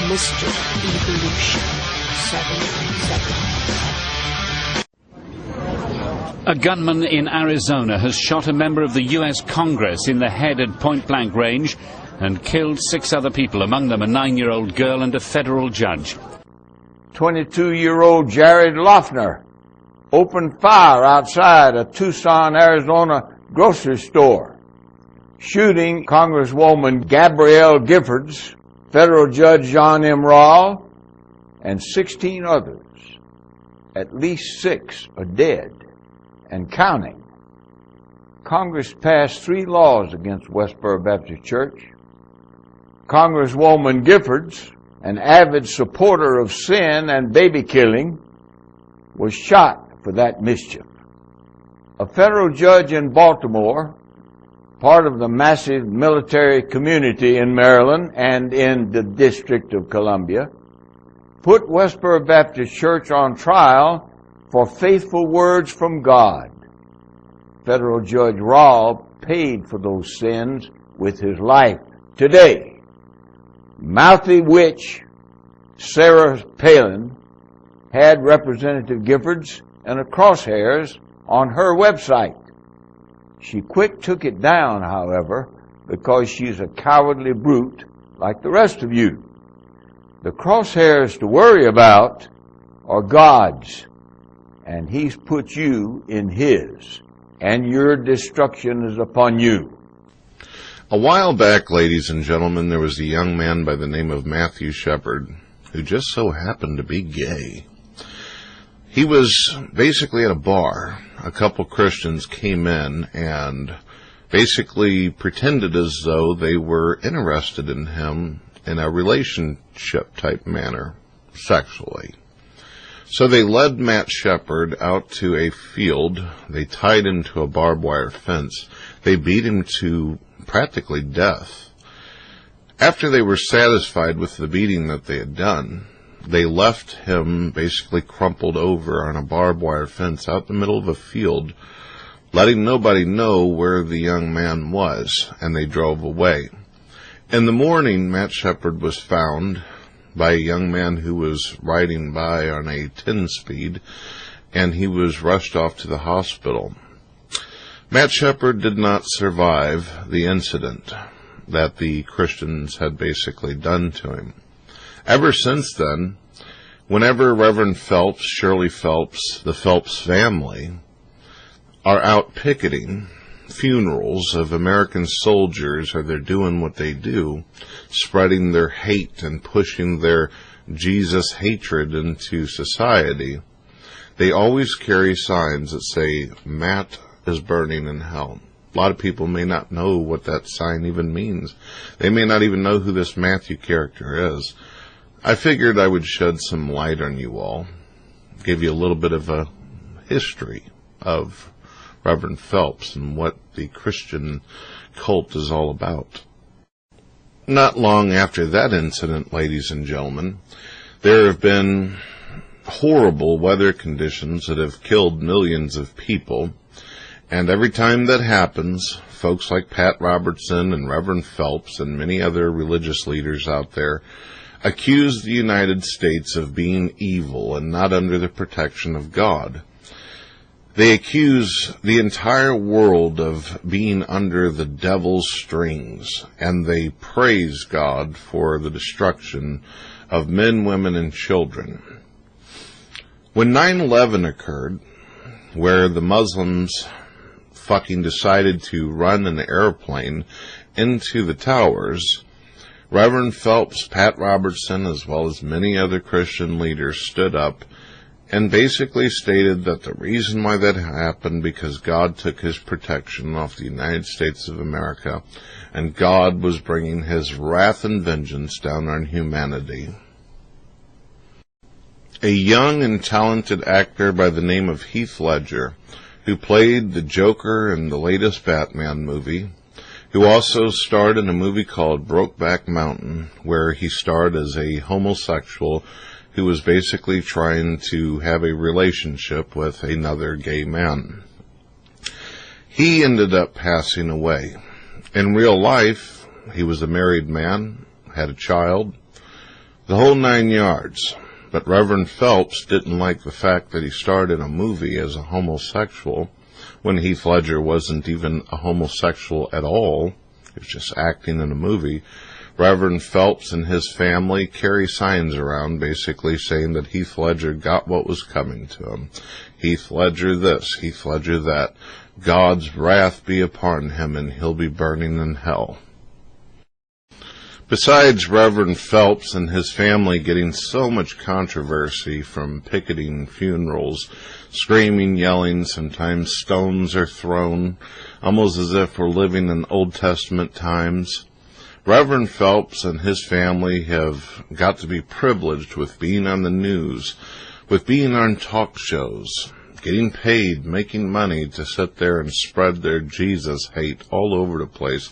Mischief Evolution 777. A gunman in Arizona has shot a member of the U.S. Congress in the head at point-blank range and killed 6 other people, among them a 9-year-old girl and a federal judge. 22-year-old Jared Loeffner opened fire outside a Tucson, Arizona grocery store, shooting Congresswoman Gabrielle Giffords, federal judge John M. Rawl, and 16 others. At least 6 are dead and counting. Congress passed 3 laws against Westboro Baptist Church. Congresswoman Giffords, an avid supporter of sin and baby killing, was shot for that mischief. A federal judge in Baltimore, part of the massive military community in Maryland and in the District of Columbia, put Westboro Baptist Church on trial for faithful words from God. Federal Judge Rawl paid for those sins with his life. Today, mouthy witch Sarah Palin had Representative Giffords and a crosshairs on her website. She quick took it down, however, because she's a cowardly brute like the rest of you. The crosshairs to worry about are God's, and He's put you in His, and your destruction is upon you. A while back, ladies and gentlemen, there was a young man by the name of Matthew Shepard who just so happened to be gay. He was basically at a bar. A couple Christians came in and basically pretended as though they were interested in him in a relationship type manner, sexually. So they led Matt Shepard out to a field. They tied him to a barbed wire fence. They beat him to practically death. After they were satisfied with the beating that they had done, they left him basically crumpled over on a barbed wire fence out in the middle of a field, letting nobody know where the young man was, and they drove away. In the morning, Matt Shepard was found by a young man who was riding by on a 10-speed, and he was rushed off to the hospital. Matt Shepard did not survive the incident that the Christians had basically done to him. Ever since then, whenever Reverend Phelps, Shirley Phelps, the Phelps family, are out picketing funerals of American soldiers, or they're doing what they do, spreading their hate and pushing their Jesus hatred into society, they always carry signs that say, Matt is burning in hell. A lot of people may not know what that sign even means. They may not even know who this Matthew character is. I figured I would shed some light on you all, give you a little bit of a history of Reverend Phelps and what the Christian cult is all about. Not long after that incident, ladies and gentlemen, there have been horrible weather conditions that have killed millions of people, and every time that happens, folks like Pat Robertson and Reverend Phelps and many other religious leaders out there accuse the United States of being evil and not under the protection of God. They accuse the entire world of being under the devil's strings, and they praise God for the destruction of men, women, and children. When 9/11 occurred, where the Muslims fucking decided to run an airplane into the towers, Reverend Phelps, Pat Robertson, as well as many other Christian leaders stood up and basically stated that the reason why that happened because God took His protection off the United States of America, and God was bringing His wrath and vengeance down on humanity. A young and talented actor by the name of Heath Ledger, who played the Joker in the latest Batman movie, who also starred in a movie called Brokeback Mountain, where he starred as a homosexual who was basically trying to have a relationship with another gay man. He ended up passing away. In real life, he was a married man, had a child, The whole 9 yards. But Reverend Phelps didn't like the fact that he starred in a movie as a homosexual when Heath Ledger wasn't even a homosexual at all. He was just acting in a movie. Reverend Phelps and his family carry signs around basically saying that Heath Ledger got what was coming to him. Heath Ledger this, Heath Ledger that. God's wrath be upon him and he'll be burning in hell. Besides Reverend Phelps and his family getting so much controversy from picketing funerals, screaming, yelling, sometimes stones are thrown, almost as if we're living in Old Testament times, Reverend Phelps and his family have got to be privileged with being on the news, with being on talk shows, getting paid, making money to sit there and spread their Jesus hate all over the place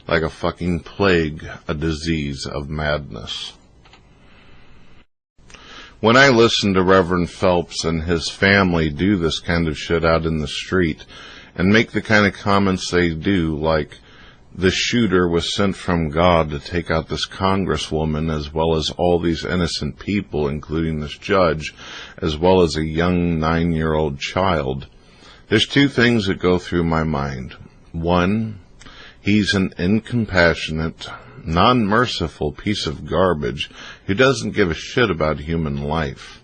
like a fucking plague, a disease of madness. When I listen to Reverend Phelps and his family do this kind of shit out in the street and make the kind of comments they do, like the shooter was sent from God to take out this Congresswoman as well as all these innocent people, including this judge, as well as a young 9-year-old child, there's two things that go through my mind. One, he's an incompassionate, non-merciful piece of garbage who doesn't give a shit about human life.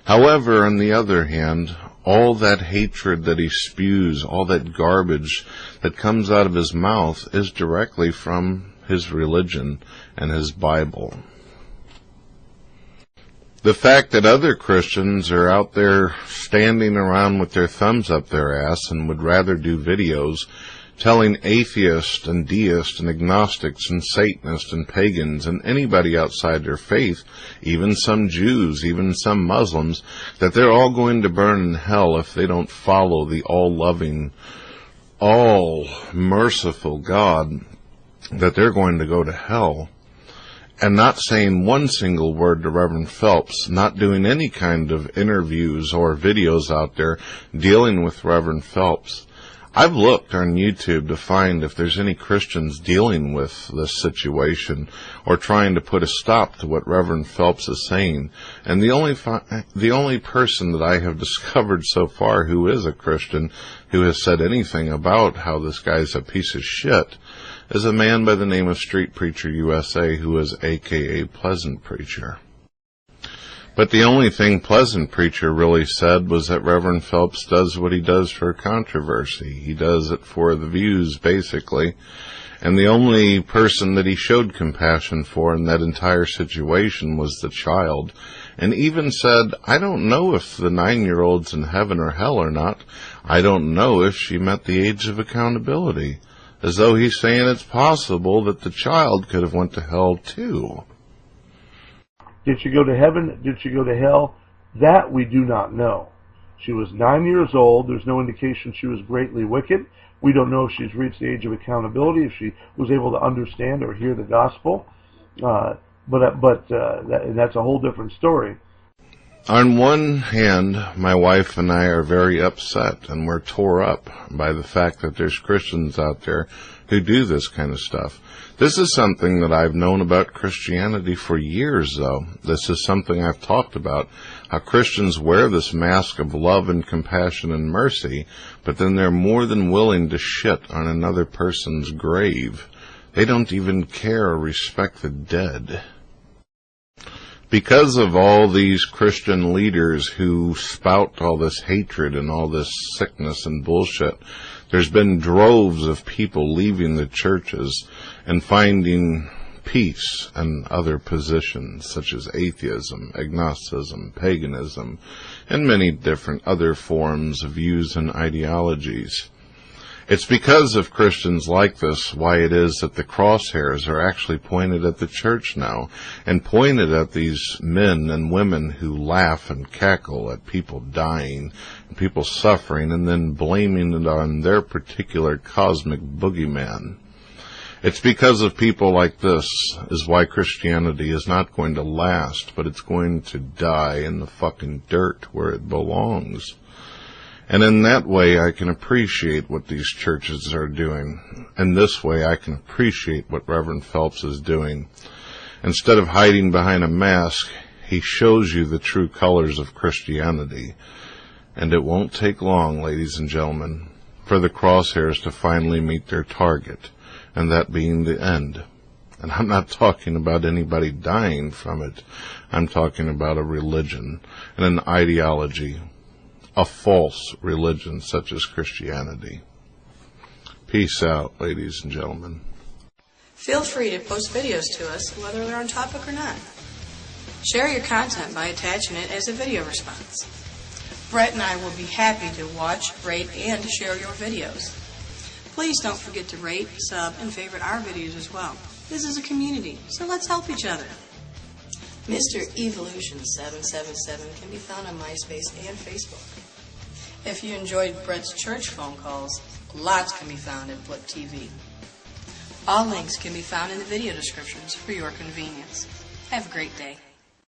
However, on the other hand, all that hatred that he spews, all that garbage that comes out of his mouth is directly from his religion and his Bible. The fact that other Christians are out there standing around with their thumbs up their ass and would rather do videos telling atheists and deists and agnostics and Satanists and pagans and anybody outside their faith, even some Jews, even some Muslims, that they're all going to burn in hell if they don't follow the all-loving, all-merciful God, that they're going to go to hell, and not saying one single word to Reverend Phelps, not doing any kind of interviews or videos out there dealing with Reverend Phelps. I've looked on YouTube to find if there's any Christians dealing with this situation or trying to put a stop to what Reverend Phelps is saying. And the only person that I have discovered so far who is a Christian who has said anything about how this guy's a piece of shit is a man by the name of Street Preacher USA, who is AKA Pleasant Preacher. But the only thing Pleasant Preacher really said was that Reverend Phelps does what he does for controversy. He does it for the views, basically. And the only person that he showed compassion for in that entire situation was the child. And even said, I don't know if the 9-year-old's in heaven or hell or not. I don't know if she met the age of accountability. As though he's saying it's possible that the child could have went to hell too. Did she go to heaven? Did she go to hell? That we do not know. She was 9 years old. There's no indication she was greatly wicked. We don't know if she's reached the age of accountability, if she was able to understand or hear the gospel. But that's a whole different story. On one hand, my wife and I are very upset, and we're tore up by the fact that there's Christians out there who do this kind of stuff. This is something that I've known about Christianity for years, though. This is something I've talked about, how Christians wear this mask of love and compassion and mercy, but then they're more than willing to shit on another person's grave. They don't even care or respect the dead. Because of all these Christian leaders who spout all this hatred and all this sickness and bullshit, there's been droves of people leaving the churches and finding peace in other positions, such as atheism, agnosticism, paganism, and many different other forms of views and ideologies. It's because of Christians like this why it is that the crosshairs are actually pointed at the church now, and pointed at these men and women who laugh and cackle at people dying and people suffering, and then blaming it on their particular cosmic boogeyman. It's because of people like this is why Christianity is not going to last, but it's going to die in the fucking dirt where it belongs. And in that way, I can appreciate what these churches are doing. And this way, I can appreciate what Reverend Phelps is doing. Instead of hiding behind a mask, he shows you the true colors of Christianity. And it won't take long, ladies and gentlemen, for the crosshairs to finally meet their target, and that being the end. And I'm not talking about anybody dying from it. I'm talking about a religion and an ideology, a false religion such as Christianity. Peace out, ladies and gentlemen. Feel free to post videos to us, whether they're on topic or not. Share your content by attaching it as a video response. Brett and I will be happy to watch, rate, and share your videos. Please don't forget to rate, sub, and favorite our videos as well. This is a community, so let's help each other. Mr. Evolution 777 can be found on MySpace and Facebook. If you enjoyed Brett's church phone calls, lots can be found at Blip TV. All links can be found in the video descriptions for your convenience. Have a great day.